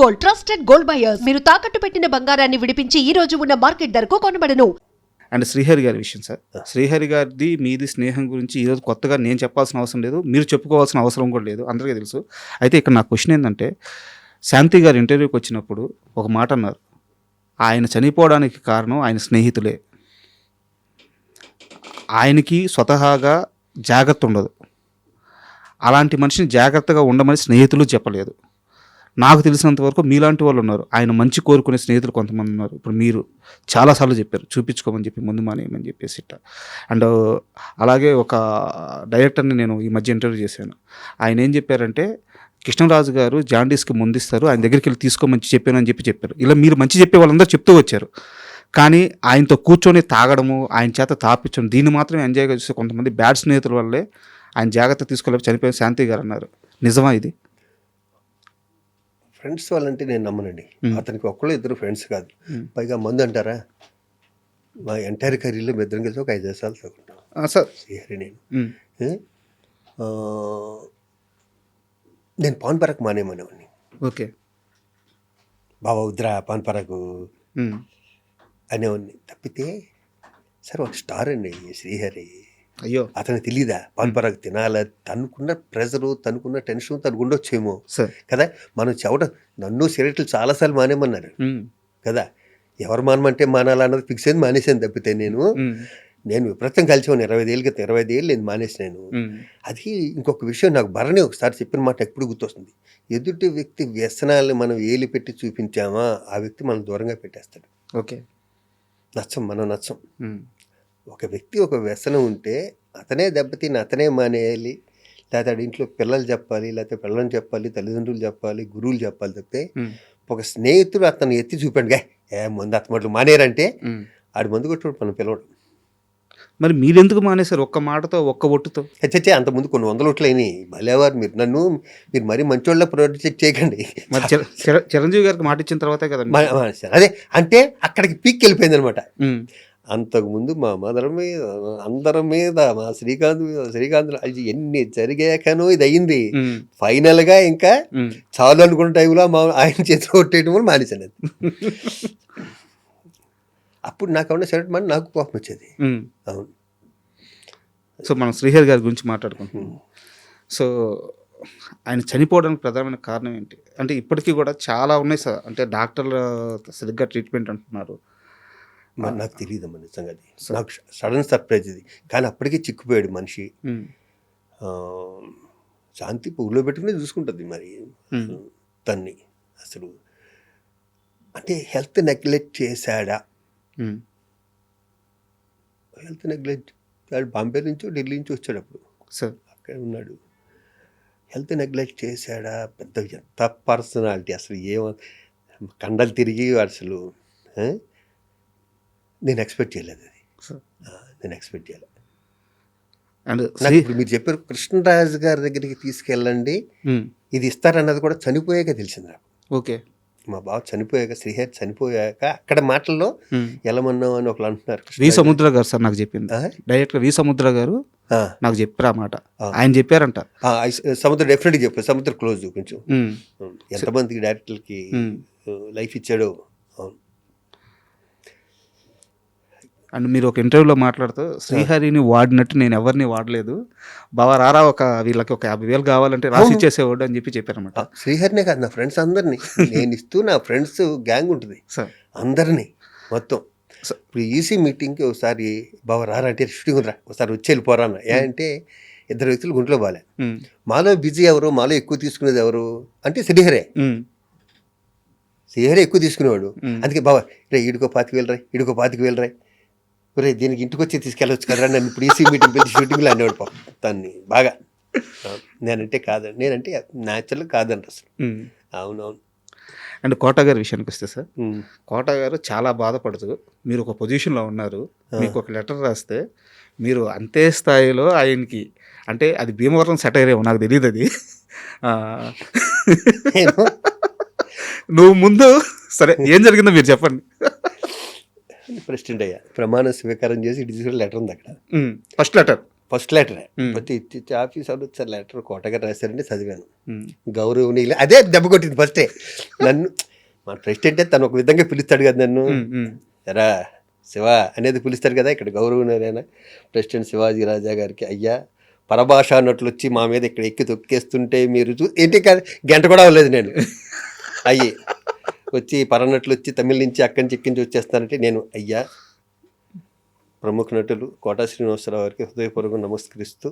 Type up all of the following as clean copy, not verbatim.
Gold, trusted gold buyers. మీరు తాకట్టు పెట్టిన బంగారాన్ని విడిపించి ఈ రోజు ఉన్న మార్కెట్ ధరకు కొనబడను. అండ్ శ్రీహరి గారి విషయం సార్, శ్రీహరి గారిది మీది స్నేహం గురించి ఈరోజు కొత్తగా నేను చెప్పాల్సిన అవసరం లేదు, మీరు చెప్పుకోవాల్సిన అవసరం కూడా లేదు, అందరికీ తెలుసు. అయితే ఇక్కడ నా క్వశ్చన్ ఏంటంటే, శాంతి గారు ఇంటర్వ్యూకి వచ్చినప్పుడు ఒక మాట అన్నారు, ఆయన చనిపోవడానికి కారణం ఆయన స్నేహితులే, ఆయనకి స్వతహాగా జాగ్రత్త ఉండదు, అలాంటి మనిషిని జాగ్రత్తగా ఉండమని స్నేహితులు చెప్పలేదు. నాకు తెలిసినంత వరకు మీలాంటి వాళ్ళు ఉన్నారు, ఆయన మంచి కోరుకునే స్నేహితులు కొంతమంది ఉన్నారు. ఇప్పుడు మీరు చాలాసార్లు చెప్పారు చూపించుకోమని చెప్పి, ముందు మానేయమని చెప్పేసి ఇట్లా. అండ్ అలాగే ఒక డైరెక్టర్ని నేను ఈ మధ్య ఇంటర్వ్యూ చేశాను. ఆయన ఏం చెప్పారంటే, కృష్ణరాజు గారు జాండీస్కి ముందిస్తారు, ఆయన దగ్గరికి వెళ్ళి తీసుకోమని చెప్పాను అని చెప్పారు. ఇలా మీరు మంచి చెప్పే వాళ్ళందరూ చెప్తూ వచ్చారు, కానీ ఆయనతో కూర్చొని తాగడము, ఆయన చేత తాపించడం, దీన్ని మాత్రమే ఎంజాయ్గా చూస్తే కొంతమంది బ్యాడ్ స్నేహితుల వల్లే ఆయన జాగ్రత్త తీసుకోలేక చనిపోయిన శాంతి గారు అన్నారు. నిజమా ఇది? ఫ్రెండ్స్ వాళ్ళంటే నేను నమ్మనండి. అతనికి ఒక్కళ్ళు ఇద్దరు ఫ్రెండ్స్ కాదు, పైగా మందు అంటారా, మా ఎంటైర్ కెరీర్లో మీ ఇద్దరం కలిసి ఒక 5 దేశాలు తగ్గుంటాం సార్. శ్రీహరి నేను పాన్ పరాకు మానేమనేవాడిని. ఓకే, బాబా వద్దురా పాన్ పరాకు అనేవాడిని. తప్పితే సార్ ఒక స్టార్ అండి శ్రీహరి. అయ్యో, అతనికి తెలియదా పాన్ పరాకు తినాలా? తనుకున్న ప్రెజరు, తనుకున్న టెన్షన్ తనకు ఉండొచ్చేమో సార్ కదా. మనం చెవట నన్ను సిగరెట్లు చాలాసార్లు మానేమన్నారు కదా. ఎవరు మానమంటే మానాలన్నది ఫిక్స్ అయింది, మానేసాను. తప్పితే నేను విపరీతం కలిసేవాను 25 ఏళ్ళ క్రితం. 25 ఏళ్ళు నేను మానేసినాను. అది ఇంకొక విషయం, నాకు భరణి ఒకసారి చెప్పిన మాట ఎప్పుడు గుర్తొస్తుంది. ఎదుటి వ్యక్తి వ్యసనాలను మనం ఏలి పెట్టి చూపించామా, ఆ వ్యక్తి మనం దూరంగా పెట్టేస్తాడు. ఓకే, మనం నచ్చం. ఒక వ్యక్తి ఒక వ్యసనం ఉంటే అతనే దెబ్బతిని అతనే మానేయాలి, లేకపోతే ఇంట్లో పిల్లలు చెప్పాలి, లేకపోతే పిల్లలు చెప్పాలి, తల్లిదండ్రులు చెప్పాలి, గురువులు చెప్పాలి. తప్పితే ఒక స్నేహితుడు అతను ఎత్తి చూపాడు, ముందు అతను మానేరంటే ఆడు మందు కొట్టుడు మనం పిలవడం. మరి మీరెందుకు మానేశారు? ఒక్క మాటతో, ఒక్క ఒట్టుతో? చచ్చే అంతకుముందు కొన్ని 100 ఓట్లు అయినాయి. భలేవారు మీరు మరీ మంచోళ్ళ ప్రొజెక్ట్ చేయకండి. మరి చిరంజీవి గారికి మాట ఇచ్చిన తర్వాతే కదా అదే, అంటే అక్కడికి పీక్ వెళ్ళిపోయింది అనమాట. అంతకుముందు మా మదర్ మీద, అందరి మీద, మా శ్రీకాంత్ అది ఎన్ని జరిగాకనో ఇది అయ్యింది. ఫైనల్గా ఇంకా చాలు అనుకున్న టైంలో ఆయన చేతిలో కొట్టేయడం వల్ల మానేశాను. అప్పుడు నాకు ఏమన్నా సరే నాకు కోపం వచ్చేది. అవును. సో మనం శ్రీహరి గారి గురించి మాట్లాడుకుంటున్నాం. సో ఆయన చనిపోవడానికి ప్రధానమైన కారణం ఏంటి అంటే, ఇప్పటికీ కూడా చాలా ఉన్నాయి సార్. అంటే డాక్టర్లు సరిగ్గా ట్రీట్మెంట్ అంటున్నారు. నాకు తెలియదమ్మా నిజంగా, అది నాకు సడన్ సర్ప్రైజ్ ఇది. కానీ అప్పటికే చిక్కుపోయాడు మనిషి. శాంతి పువ్వులో పెట్టుకుని చూసుకుంటుంది మరి తన్ని. అసలు అంటే హెల్త్ నెగ్లెక్ట్ చేశాడా? హెల్త్ నెగ్లెక్ట్, బాంబే నుంచో ఢిల్లీ నుంచి వచ్చాడు అప్పుడు సార్, అక్కడ ఉన్నాడు. హెల్త్ నెగ్లెక్ట్ చేశాడా? పెద్ద ఎంత పర్సనాలిటీ అసలు, కండలు తిరిగి అసలు నేను ఎక్స్పెక్ట్ చేయలేదు. అది నేను ఎక్స్పెక్ట్ చేయలేదు. అండ్ ఇప్పుడు మీరు చెప్పారు కృష్ణరాజు గారి దగ్గరికి తీసుకెళ్ళండి, ఇది ఇస్తారన్నది కూడా చనిపోయాక తెలిసింది నాకు. ఓకే, మా బావ చనిపోయాక, శ్రీహరి చనిపోయాక అక్కడ మాటల్లో ఎలమన్నావు అని ఒకళ్ళు అంటున్నారు. వి సముద్ర గారు సార్ నాకు చెప్పింది, డైరెక్ట్గా వి సముద్ర గారు నాకు చెప్పారు ఆ మాట. ఆయన చెప్పారంట. సముద్ర డెఫినెట్గా చెప్పారు. సముద్ర క్లోజ్ కొంచెం, ఎంతమందికి డైరెక్టర్కి లైఫ్ ఇచ్చాడో. అవును. అండ్ మీరు ఒక ఇంటర్వ్యూలో మాట్లాడుతూ, శ్రీహరిని వాడినట్టు నేను ఎవరిని వాడలేదు బావా, రారా వీళ్ళకి ఒక 50,000 కావాలంటే రాసి ఇచ్చేసేవాడు అని చెప్పారన్నమాట. శ్రీహరినే కాదు, నా ఫ్రెండ్స్ అందరినీ నేను ఇస్తూ, నా ఫ్రెండ్స్ గ్యాంగ్ ఉంటుంది అందరినీ మొత్తం. ఇప్పుడు ఈసీ మీటింగ్కి ఒకసారి బావా రారా అంటే, షూటింగ్ రా ఒకసారి వచ్చి వెళ్ళిపోరా అన్న. అంటే 2 వ్యక్తులు గుంట్లో బాలే. మాలో బిజీ ఎవరు, మాలో ఎక్కువ తీసుకునేది ఎవరు అంటే శ్రీహరే. శ్రీహరే ఎక్కువ తీసుకునేవాడు. అందుకే బావా రే ఈడుకో 25,000 రాయి, ఈడుకో 25,000 రాయి, ఒరే దీనికి ఇంటికి వచ్చి తీసుకెళ్ళవచ్చు కదా నన్ను ఇప్పుడు ఈసీ మీటింగ్ పిలిచి షూటింగ్లో అనేవాడు పాపం తన్ని బాగా. నేనంటే కాదండి, నేనంటే న్యాచురల్ కాదండి అసలు. అవునవును. అండ్ కోట గారి విషయానికి వస్తే సార్, కోట గారు చాలా బాధపడుతూ, మీరు ఒక పొజిషన్లో ఉన్నారు, మీకు ఒక లెటర్ రాస్తే మీరు అంతే స్థాయిలో ఆయనకి, అంటే అది భీమవరం సెటైర్ ఏమో నాకు తెలియదు, అది నువ్వు ముందు సరే ఏం జరిగిందో మీరు చెప్పండి. ప్రెసిడెంట్ అయ్యా, ప్రమాణ స్వీకారం చేసి ఇటు తీసుకుని లెటర్ ఉంది అక్కడ. ఫస్ట్ లెటర్ ఫస్ట్ లెటరే మ్మ్. ప్రతి ఆఫీస్ వాళ్ళు వచ్చారు లెటర్ కోటగారు రాశారంటే చదివాను. ఉమ్, గౌరవనీయులు అదే దెబ్బ కొట్టింది ఫస్టే నన్ను. మన ప్రెసిడెంటే తను ఒక విధంగా పిలుస్తాడు కదా నన్ను, ఉమ్, ఉమ్, ఎరా శివ అనేది పిలుస్తాడు కదా. ఇక్కడ గౌరవనీయులైన ప్రెసిడెంట్ శివాజీ రాజా గారికి, అయ్యా పరభాషా నటులు వచ్చి మా మీద ఇక్కడ ఎక్కి తొక్కేస్తుంటే మీరు ఏంటి కాదు గంట కూడా అవ్వలేదు నేను అయ్యి వచ్చి పరనటులు వచ్చి తమిళ నుంచి అక్కడి నుంచి ఎక్కించి వచ్చేస్తానంటే నేను, అయ్యా ప్రముఖ నటులు కోటా శ్రీనివాసరావు గారికి హృదయపూర్వకంగా నమస్కరిస్తూ,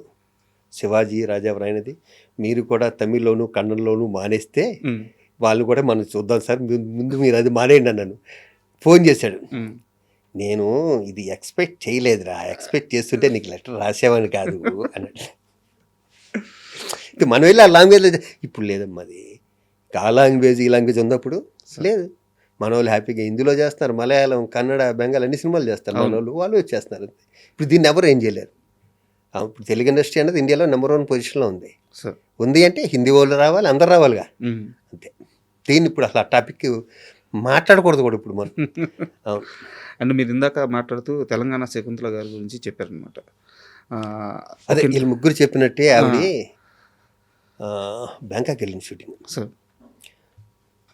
శివాజీ రాజా వ్రాయినది మీరు కూడా తమిళ్లోను కన్నడలోను మానేస్తే ఉమ్, వాళ్ళు కూడా మనం చూద్దాం సార్, ముందు మీరు అది మానేయండి అన్నాను. ఫోన్ చేశాడు, ఉమ్. నేను ఇది ఎక్స్పెక్ట్ చేయలేదురా, ఎక్స్పెక్ట్ చేస్తుంటే నీకు లెటర్ రాసేవాని కాదు అన్నాడు. మనం వెళ్ళి ఆ లాంగ్వేజ్లో ఇప్పుడు లేదమ్మా, అది ఆ లాంగ్వేజ్ ఈ లాంగ్వేజ్ ఉన్నప్పుడు లేదు. మన వాళ్ళు హ్యాపీగా హిందీలో చేస్తున్నారు, మలయాళం కన్నడ బెంగాల్ అన్ని సినిమాలు చేస్తారు మన వాళ్ళు, వాళ్ళు వచ్చేస్తున్నారు. ఇప్పుడు దీన్ని ఎవరు ఏం చేయలేరు. ఇప్పుడు తెలుగు ఇండస్ట్రీ అనేది ఇండియాలో నెంబర్ 1 పొజిషన్లో ఉంది. సార్ ఉంది అంటే హిందీ వాళ్ళు రావాలి, అందరు రావాలిగా, ఉమ్. అంతే. దీన్ని ఇప్పుడు అసలు ఆ టాపిక్ మాట్లాడకూడదు కూడా ఇప్పుడు మనం. అవును. అండ్ మీరు ఇందాక మాట్లాడుతూ తెలంగాణ శకుంతల గారి గురించి చెప్పారనమాట. అదే వీళ్ళు ముగ్గురు చెప్పినట్టే ఆవిడ బ్యాంకాక్ వెళ్ళింది షూటింగ్. సార్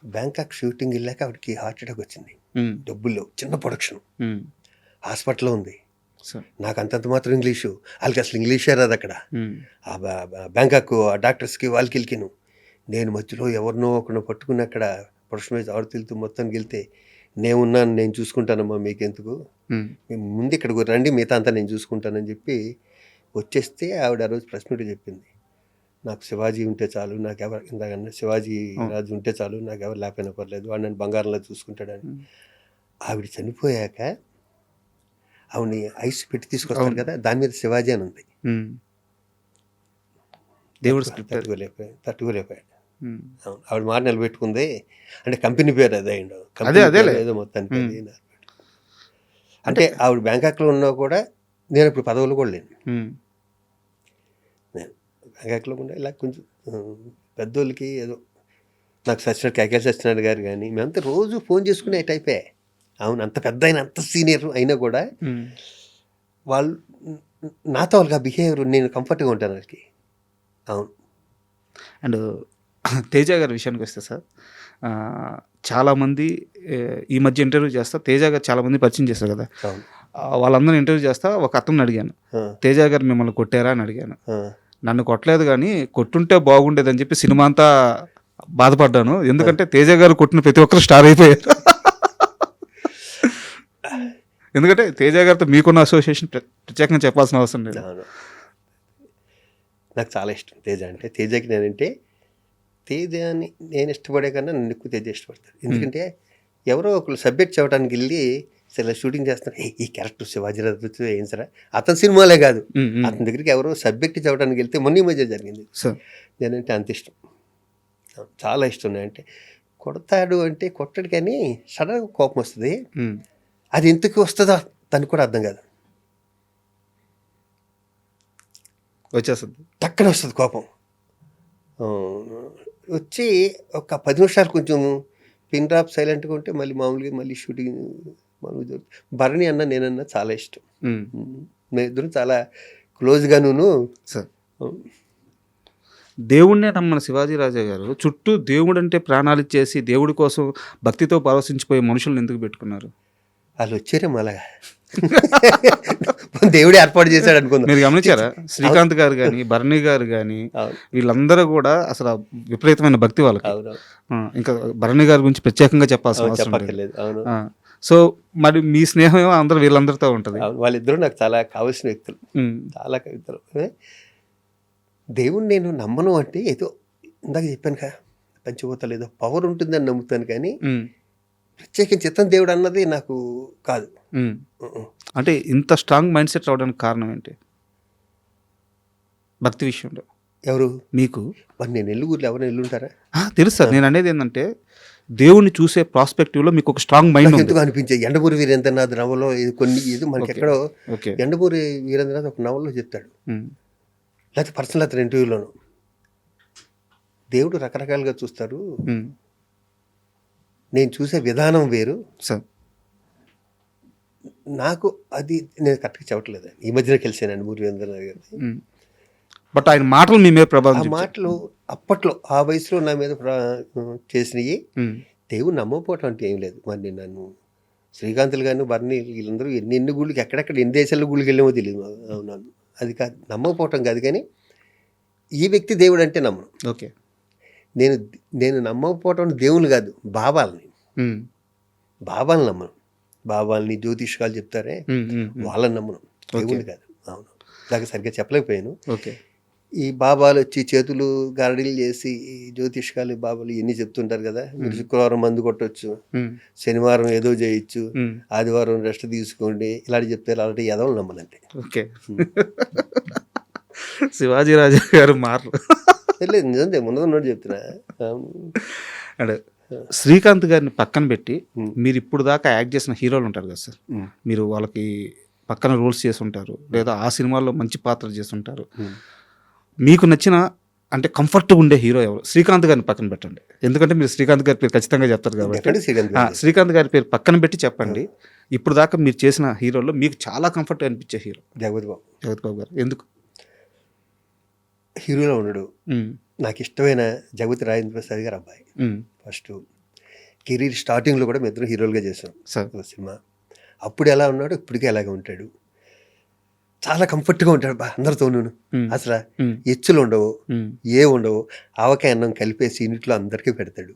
బ్యాంకాక్ షూటింగ్ వెళ్ళాక ఆవిడకి హార్ట్ అటాక్ వచ్చింది. ఉమ్, డబ్బుల్లో చిన్న ప్రొడక్షన్, ఉమ్, హాస్పిటల్లో ఉంది. సార్ నాకు అంతంత మాత్రం ఇంగ్లీషు, వాళ్ళకి అసలు ఇంగ్లీషే రాదు అక్కడ. ఉమ్, ఆ బ్యాంకాక్ ఆ డాక్టర్స్కి వాళ్ళకి వెళ్ళిను. నేను మధ్యలో ఎవరినో ఒకరిని పట్టుకుని అక్కడ ప్రొడక్షన్ వైజ్ ఆడుతూ మొత్తం వెళ్తే, నేనున్నాను, నేను చూసుకుంటానమ్మా, మీకెందుకు, ఉమ్, మేము ముందు ఇక్కడికి రండి, మిగతా అంతా నేను చూసుకుంటానని చెప్పి వచ్చేస్తే ఆవిడ ఆ రోజు ప్రెస్ మీట్ చెప్పింది, నాకు శివాజీ ఉంటే చాలు, నాకు ఎవరు ఇందాకన్నా శివాజీ రాజు ఉంటే చాలు, నాకు ఎవరు లేకపోయినా పర్లేదు, వాడు నన్ను బంగారంలో చూసుకుంటాడని. ఉమ్. ఆవిడ చనిపోయాక ఆవిడని ఐస్ పెట్టి తీసుకొస్తారు కదా, దాని మీద శివాజీ అని ఉంది. ఉమ్. దేవుడు స్క్రిప్ట్ అది. తట్టుకోలేకపోయాడు. ఉమ్, అవును, ఆవిడ మాట నిలబెట్టుకుంది. అంటే కంపెనీ పేరు అదే అయిండు, అదేలే. ఏదో మొత్తానికి అది నిలబెట్టుకుంది. అంటే ఆవిడ బ్యాంకాక్లో ఉన్నా కూడా నేను ఇప్పుడు పదవులు కూడా లేను. ఉమ్, నేను బ్యాంకాక్లో కూడా ఇలా కొంచెం పెద్దోళ్ళకి ఏదో నాకు సచ్చినాడు కేకే సచ్చినాడు గారు కానీ మేమంతా రోజు ఫోన్ చేసుకునే టైపే. అవును, అంత పెద్ద అయినా అంత సీనియర్ అయినా కూడా ఉమ్. వాళ్ళు నాతో వాళ్ళకి బిహేవియర్ నేను కంఫర్ట్గా ఉంటాను వాళ్ళకి. అవును. అండ్ తేజ గారి విషయానికి వస్తే సార్, చాలామంది ఈ మధ్య ఇంటర్వ్యూ చేస్తా తేజ గారు చాలామంది పరిచయం చేస్తారు కదా, అవును. వాళ్ళందరూ ఇంటర్వ్యూ చేస్తా ఒక అతను అడిగాను, ఆ, తేజ గారు మిమ్మల్ని కొట్టారా అని అడిగాను. ఆ, నన్ను కొట్టలేదు కానీ కొట్టుంటే బాగుండేదని చెప్పి సినిమా అంతా బాధపడ్డాను, ఎందుకంటే తేజ గారు కొట్టిన ప్రతి ఒక్కరు స్టార్ అయిపోయారు. ఎందుకంటే తేజ గారితో మీకున్న అసోసియేషన్ ప్రత్యేకంగా చెప్పాల్సిన అవసరం లేదు. అవును. నాకు చాలా ఇష్టం తేజ అంటే. తేజకి నేనంటే తేజని నేను ఇష్టపడే కన్నా నన్ను ఎక్కువ తేజ ఇష్టపడతాడు. ఎందుకంటే ఎవరో ఒకరు సబ్జెక్ట్ చెప్పడానికి వెళ్ళి సరే షూటింగ్ చేస్తారు, ఈ క్యారెక్టర్ శివాజీరాజు ఏం సరే, అతని సినిమాలే కాదు, ఉమ్, ఉమ్. అతని దగ్గరికి ఎవరో సబ్జెక్ట్ చెప్పడానికి వెళ్తే మొన్న ఈ మధ్య జరిగింది. సార్ నేనంటే అంత ఇష్టం, చాలా ఇష్టం. అంటే కొడతాడు అంటే కొట్టడు కానీ సడన్గా కోపం వస్తుంది. ఉమ్, అది ఎందుకు వస్తుందో తనకు కూడా అర్థం కాదు, వచ్చేస్తుంది. టక్కన వస్తుంది కోపం. వచ్చి ఒక 10 నిమిషాలు కొంచెం పిన్ డ్రాప్ సైలెంట్గా ఉంటే మళ్ళీ మామూలుగా మళ్ళీ షూటింగ్ మామూలుగా జరుగుతుంది. భరణి అన్న నేనన్నా చాలా ఇష్టం. ఉమ్, మేమిద్దరం చాలా క్లోజ్గాను. సార్ దేవుణ్ణే నమ్మని శివాజీ రాజా గారు చుట్టూ దేవుడు అంటే ప్రాణాలు ఇచ్చేసి దేవుడి కోసం భక్తితో పరవశించిపోయే మనుషులను ఎందుకు పెట్టుకున్నారు? వాళ్ళు వచ్చారే మళ్ళా దేవుడే ఏర్పాటు చేశాడు అనుకుందాం. మీరు గమనించారా? శ్రీకాంత్ గారు కానీ భరణి గారు కానీ వీళ్ళందరూ కూడా అసలు విపరీతమైన భక్తి వాళ్ళకి. అవును, ఇంకా భరణి గారి గురించి ప్రత్యేకంగా చెప్పాల్సిన అవసరం లేదు. చెప్పక్కర్లేదు. అవును, సో మరి మీ స్నేహం ఏమో అందరూ వీళ్ళందరితో ఉంటుంది. అవును. వాళ్ళిద్దరూ నాకు చాలా కావాల్సిన వ్యక్తులు, చాలా కవితలు. దేవుణ్ణి నేను నమ్మను అంటే ఏదో ఇందాక చెప్పాను కదా, పంచభూతాలు ఏదో పవర్ ఉంటుందని నమ్ముతాను కానీ ప్రత్యేకించి చిత్తం దేవుడు అన్నది నాకు కాదు. అంటే ఇంత స్ట్రాంగ్ మైండ్ సెట్ రావడానికి కారణం ఏంటి భక్తి విషయంలో? ఎవరు మీకు? మరి నేను ఎల్లుగురిలో ఎవరైనా ఎల్లుంటారా? తెలుసు సార్. నేను అనేది ఏంటంటే దేవుణ్ణి చూసే ప్రాస్పెక్టివ్లో మీకు ఒక స్ట్రాంగ్ మైండ్ ఉంది. ఎందుకు అనిపించే ఎండమూరి వీరేంద్రనాథ్ నవలో ఇది కొన్ని ఇది మనకి ఎక్కడో ఓకే. ఎండమూరి వీరేంద్రనాథ్ ఒక నవల్లో చెప్తాడు, లేకపోతే పర్సనల్ అతని ఇంటర్వ్యూలోను, దేవుడు రకరకాలుగా చూస్తారు, నేను చూసే విధానం వేరు, సార్ నాకు అది నేను కరెక్ట్గా చెప్పట్లేదు. ఈ మధ్యన కలిసానండి మురళీధర్ గారిని. బట్ ఆయన మాటలు మీ మీద ప్రభావం ఆ చూపించాయి. మాటలు అప్పట్లో ఆ వయసులో నా మీద చేసినవి ఉమ్, దేవుడు నమ్మకపోవటం అంటే ఏం లేదు. మరి నన్ను శ్రీకాంతులు గారిని బర్ని వీళ్ళందరూ ఎన్ని గుళ్ళకి ఎక్కడెక్కడ ఎన్ని దేశాల గుళ్ళకి వెళ్ళామో తెలియదు. అవునవును, అది కాదు నమ్మకపోవటం కాదు, కానీ ఈ వ్యక్తి దేవుడు అంటే నమ్మను. ఓకే. నేను నేను నమ్మకపోవటం దేవుని కాదు, బాబాలని ఉమ్, బాబాలను నమ్మను. బాబాలని జ్యోతిష్కాలు చెప్తారే వాళ్ళని నమ్మను, దేవుని కాదు. అవును, దాకా సరిగ్గా చెప్పలేకపోయాను. ఓకే. ఈ బాబాలు వచ్చి చేతులు గారడీలు చేసి ఈ జ్యోతిష్కాలు బాబాలు ఇవన్నీ చెప్తుంటారు కదా, మీరు శుక్రవారం మందు కొట్టవచ్చు, ఉమ్, శనివారం ఏదో చేయొచ్చు, ఉమ్, ఆదివారం రెస్ట్ తీసుకోండి, ఇలాంటి చెప్తారు. అలాంటి ఎదవలు నమ్మనంటే ఓకే. శివాజీ రాజా గారు మాటలు లేదు, నిజంగా ఉన్నదన్నట్టు చెప్తున్నా. అంటే శ్రీకాంత్ గారిని పక్కన పెట్టి ఉమ్. మీరు ఇప్పుడు దాకా యాక్ట్ చేసిన హీరోలు ఉంటారు కదా సార్, ఉమ్. మీరు వాళ్ళకి పక్కన రోల్స్ చేసి ఉంటారు, లేదా ఆ సినిమాల్లో మంచి పాత్రలు చేసి ఉంటారు. ఉమ్. మీకు నచ్చిన అంటే కంఫర్ట్గా ఉండే హీరో ఎవరు? శ్రీకాంత్ గారిని పక్కన పెట్టండి, ఎందుకంటే మీరు శ్రీకాంత్ గారి పేరు ఖచ్చితంగా చెప్తారు కాబట్టి. ఎక్కడి శ్రీకాంత్ గారు? శ్రీకాంత్ గారి పేరు పక్కన పెట్టి చెప్పండి. ఇప్పుడు దాకా మీరు చేసిన హీరోల్లో మీకు చాలా కంఫర్ట్ అనిపించే హీరో జగపతి బాబు జగత్ బాబు గారు. ఎందుకు? హీరోలో ఉన్నాడు. ఉమ్, నాకు ఇష్టమైన జగపతి రాజేంద్ర ప్రసాద్ గారు అబ్బాయి. ఉమ్, ఫస్ట్ కెరీర్ స్టార్టింగ్లో కూడా మేము ఇద్దరు హీరోలుగా చేసాం సార్. ఒక సినిమా. అప్పుడు ఎలా ఉన్నాడు, ఇప్పటికే అలాగే ఉంటాడు. చాలా కంఫర్ట్గా ఉంటాడు బా అందరితోనూ. ఉమ్, అసలు ఉమ్, ఎచ్చులు ఉండవు, ఉమ్, ఏ ఉండవు. ఆవకాయ అన్నం కలిపేసి ఇంట్లో అందరికీ పెడతాడు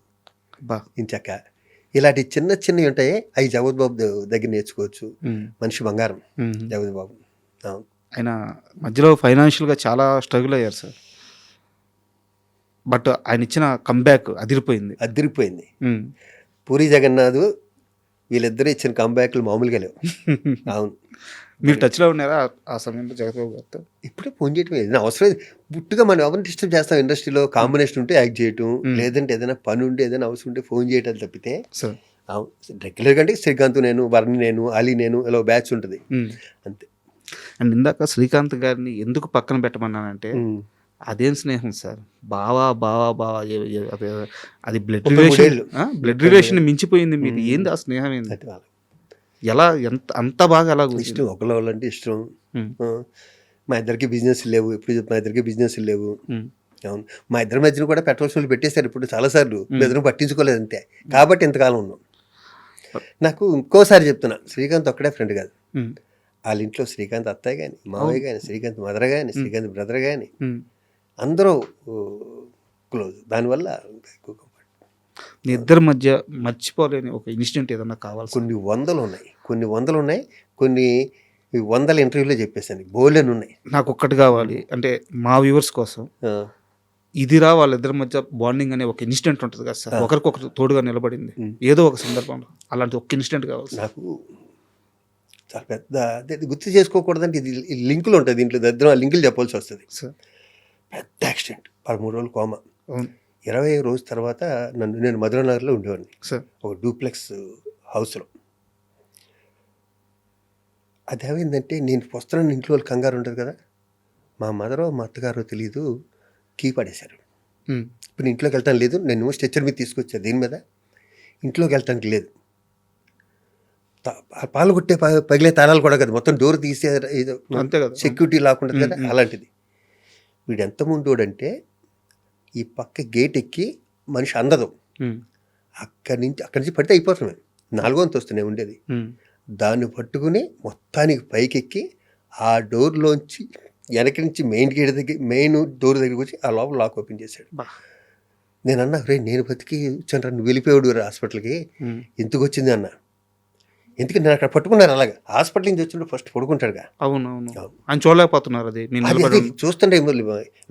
బా. ఇంచక్క. ఇలాంటి చిన్న చిన్నవి ఉంటాయి, అవి జగపతి బాబు దగ్గర నేర్చుకోవచ్చు. ఉమ్, మనిషి బంగారం ఉమ్. జగపతి బాబు. అవును. ఆయన మధ్యలో ఫైనాన్షియల్గా చాలా స్ట్రగుల్ అయ్యారు సార్, బట్ ఆయన ఇచ్చిన కంబ్యాక్ అదిరిపోయింది. అదిరిపోయింది. ఉమ్. పూరి జగన్నాథ్ వీళ్ళిద్దరూ ఇచ్చిన కంబ్యాక్లు మామూలుగా లేవు. అవును, మీరు టచ్లో ఉన్నారా ఆ సమయంలో జగత్బాబు గారితో? ఇప్పుడే ఫోన్ చేయటం ఏదైనా అవసరం పుట్టుగా మనం ఎవరిని డిస్టర్బ్ చేస్తాం. ఇండస్ట్రీలో కాంబినేషన్ ఉంటే యాక్ట్ చేయటం, లేదంటే ఏదైనా పని ఉంటే ఏదైనా అవసరం ఉంటే ఫోన్ చేయటం తప్పితే సార్. రెగ్యులర్గా అంటే శ్రీకాంత్ నేను, వర్ణి నేను, అలీ నేను, ఇలా బ్యాచ్ ఉంటుంది అంతే. అండ్ ఇందాక శ్రీకాంత్ గారిని ఎందుకు పక్కన పెట్టమన్నానంటే అదేం స్నేహం సార్, బావా బావా బావా అది బ్లడ్ 33 రిలేషన్. ఏళ్ళు. బ్లడ్ రిలేషన్ మించిపోయింది మీది. ఏంది ఆ స్నేహం ఏంది? అది వాళ్ళకి ఎలా అంత బాగా ఎలా ఇష్టం, ఒకళ్ళ వాళ్ళంటే ఇష్టం. ఉమ్, మా ఇద్దరికి బిజినెస్ లేవు, ఎప్పుడు మా ఇద్దరికి బిజినెస్ లేవు. ఉమ్, అవును, మా ఇద్దరి మధ్యన కూడా పెట్రోల్ షోలు పెట్టేశారు ఇప్పుడు చాలాసార్లు. మీ ఇద్దరం పట్టించుకోలేదు అంతే, కాబట్టి ఇంతకాలం ఉన్నాం. నాకు ఇంకోసారి చెప్తున్నా, శ్రీకాంత్ ఒక్కడే ఫ్రెండ్ కాదు. ఉమ్, వాళ్ళ ఇంట్లో శ్రీకాంత్ అత్తయ్య కానీ, మావయ్య కానీ, శ్రీకాంత్ మదర్ కానీ, శ్రీకాంత్ బ్రదర్ కానీ ఉమ్. అందరూ క్లోజ్. దానివల్ల ఎక్కువ కంఫర్ట్. మీ ఇద్దరి మధ్య మర్చిపోలేని ఒక ఇన్సిడెంట్ ఏదన్నా కావాలి? కొన్ని వందలు ఉన్నాయి, కొన్ని వందల ఇంటర్వ్యూలో చెప్పేసాను, బోల్డెన్ ఉన్నాయి. నాకు ఒక్కటి కావాలి అంటే మా వ్యూవర్స్ కోసం, ఆ, ఇదిరా వాళ్ళిద్దరి మధ్య బాండింగ్ అనే ఒక ఇన్సిడెంట్ ఉంటుంది కదా సార్, ఒకరికొకరు తోడుగా నిలబడింది ఏదో ఒక సందర్భంలో, అలాంటి ఒక్క ఇన్సిడెంట్ కావాలి సార్. నాకు చాలా పెద్ద అదే గుర్తు చేసుకోకూడదంటే ఇది లింకులు ఉంటుంది దీంట్లో, దగ్గర లింకులు చెప్పాల్సి వస్తుంది. సార్. పెద్ద యాక్సిడెంట్, 13 రోజులు కోమా. అవును 20 రోజు తర్వాత నేను మధురనగర్లో ఉండేవాడిని, సార్. ఒక డూప్లెక్స్ హౌస్లో. అది ఏమైందంటే, నేను వస్తున్నాను, ఇంట్లో వాళ్ళు కంగారు ఉంటుంది కదా, మా మదరో మా అత్తగారో తెలియదు, కీ పడేశారు. ఉమ్, ఇప్పుడు నేను ఇంట్లోకి వెళ్తాను లేదు, నేను స్ట్రెచ్చర్ మీద తీసుకొచ్చాను, దీని మీద ఇంట్లోకి వెళ్ళటానికి లేదు. పాలు కొట్టే పగిలే తాళాలు కూడా కదా, మొత్తం డోర్ తీసే అంతే కదా. సెక్యూరిటీ లాక్కుంటుంది కదా, అలాంటిది. వీడు ఎంత ముందోడంటే, ఈ పక్క గేట్ ఎక్కి మనిషి అందదు, ఉమ్, అక్కడి నుంచి పడితే అయిపోతున్నాం. 4వ అంతస్తునే ఉండేది, ఉమ్, దాన్ని పట్టుకుని మొత్తానికి పైకెక్కి ఆ డోర్లోంచి వెనక నుంచి మెయిన్ గేట్ దగ్గర, మెయిన్ డోర్ దగ్గరికి వచ్చి ఆ లోపల లాక్ ఓపెన్ చేశాడు. బా. నేను అన్నా, రే నేను బతికి వచ్చాను, నువ్వు వెళ్ళిపోయాడు హాస్పిటల్కి, ఉమ్, ఎందుకు వచ్చింది అన్న. ఎందుకంటే నేను అక్కడ పట్టుకున్నాను, అలాగా హాస్పిటల్ నుంచి వచ్చినప్పుడు ఫస్ట్ పడుకుంటాడుగా. అవునవును, ఆయన చూడలేకపోతున్నారు అది మీరు అది నిలబడి. చూస్తుంటే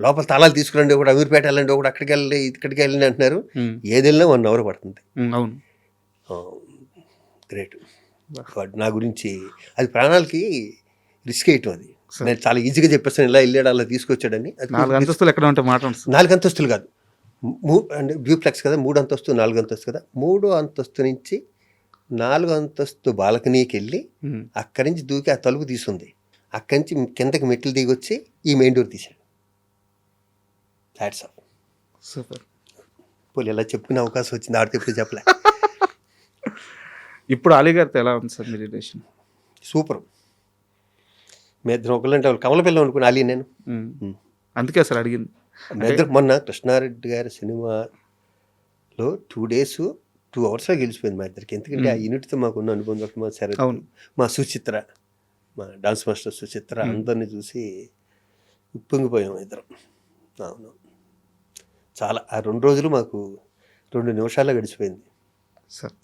లోపల తాళాలు తీసుకురండి, ఒకటి అమీర్పేట వెళ్ళండి, ఒకటి అక్కడికి వెళ్ళి ఇక్కడికి వెళ్ళండి అంటున్నారు. ఉమ్, ఏది వెళ్ళినా 1 అవర్ పడుతుంది. అవును. గ్రేట్. నా గురించి అది ప్రాణాలకి రిస్క్ వేయటం. అది నేను చాలా ఈజీగా చెప్పేస్తాను, ఇలా వెళ్ళాడు అలా తీసుకొచ్చాడని. అది 4 అంతస్తులు ఎక్కడ ఉంటే మాట్లాడుతుంది. 4 అంతస్తులు కాదు, అంటే డ్యూప్లెక్స్ కదా, 3 అంతస్తు 4 అంతస్తు కదా, 3వ అంతస్తు నుంచి 4వ అంతస్తు బాల్కనీకి వెళ్ళి అక్కడి నుంచి దూకి ఆ తలుపు తీసుంది, అక్కడి నుంచి కిందకి మెట్లు దిగి వచ్చి ఈ మెయిన్ డోర్ తీశాడు. Hats off. సూపర్. పోలీ ఇలా చెప్పుకునే అవకాశం వచ్చింది, ఆడితే ఎప్పుడు చెప్పలే. ఇప్పుడు అలీ గారితో ఎలా ఉంది సార్ మీ రిలేషన్? సూపర్. మీ ఇద్దరం ఒకళ్ళంటే వాళ్ళు కమల పిల్ల అనుకుని అలీ నేను. అందుకే అసలు అడిగింది. మీ ఇద్దరు మొన్న కృష్ణారెడ్డి గారి సినిమాలో 2 days 2 hours గెలిచిపోయింది మా ఇద్దరికి. ఎందుకంటే ఆ యూనిట్తో మాకున్న అనుబంధం, మా శరత్, అవును. మా సుచిత్ర, మా డాన్స్ మాస్టర్ సుచిత్ర, అందరినీ చూసి ఉప్పొంగిపోయాం ఇద్దరం. అవును, చాలా ఆ 2 రోజులు మాకు 2 నిమిషాల్లో గడిచిపోయింది. సార్